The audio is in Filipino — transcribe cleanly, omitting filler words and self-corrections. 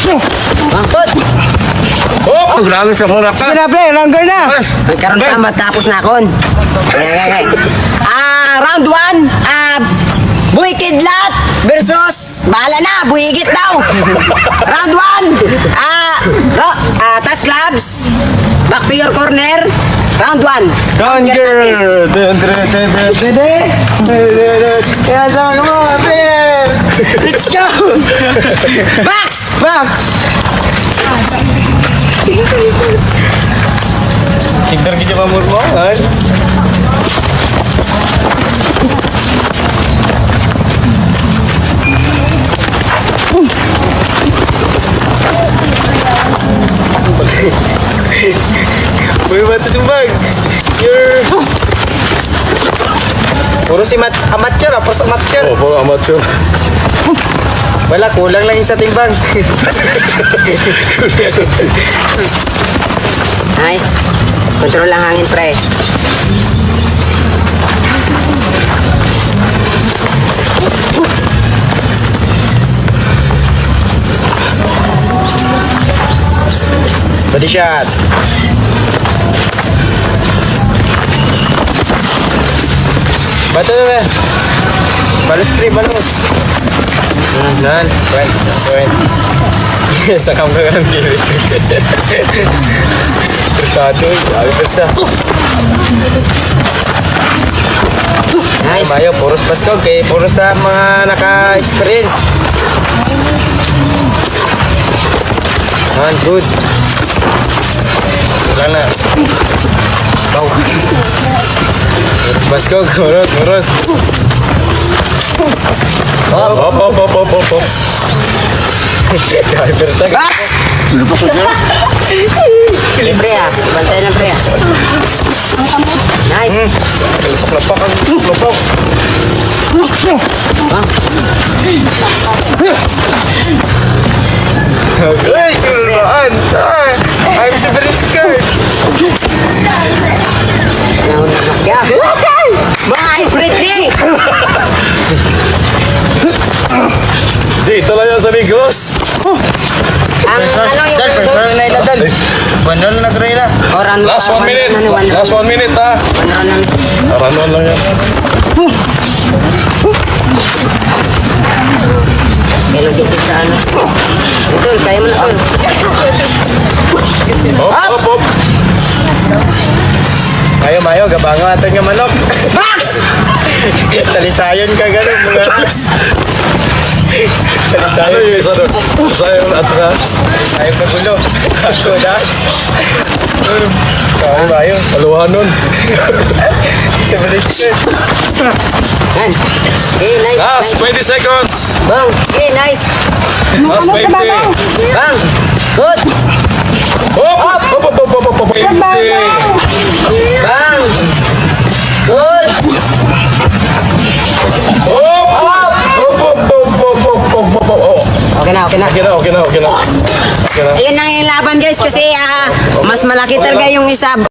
Good. Oh, grabe sa muna ka. Sige na, pre. Longer na. Nagkaroon ka, matapos na akon. Okay. Round 1. Buhay Kidlat versus bahala na, buhigit daw. Round 1. Touch gloves. Back to your corner. Round 1. Longer. Kaya sama ka mo, pre. Let's go. Box. Tignan kita mamurmongan. Boy, batu tumbang. Puro si amateur, puro amateur. Oh, puro amateur. Wala, kulang lang isa timbang. Nice. Control lang hangin, pre. Body shot. Bato na. Balos, pre, balos. Nan, kwen. Sakam ka ng kiri. Persado, ay persa. Nice. Mayo, puros Pasko, kay puros na mga naka-experience. Good. Wala na. Bow. Puros Pasko, kurus. Hop. Ay, persa. Box. Libre bantay lang, pre. Nice. Lepak kan, lepak. Hey, keluargaan. I'm super scared. Yeah. Bye, pretty. Di, ito lang yan sa Negros. Ang ano yung Dal, na iladal. Bandol na grela. Oran Last 1 minute. Last 1 minute ha. Aranon lang yan. Kailan dito sa ano? Betul, kaya mo na tol. Hop. Mayo, gabango ato nga manok. Box! Talisayon ka ganun mga. Ano yung isa doon? Sayang at saka. Ayaw na gulo. Ako na. Kaya mayo. Aluhan nun. Super scared. Yan. Okay, nice. Last 20 seconds. Bang. Okay, nice. Last 20. Bang. Good. Hop. 20. Bang. Good. Hop. Okay na. Okay na. Ayun ang laban guys kasi mas malaki talaga yung isa.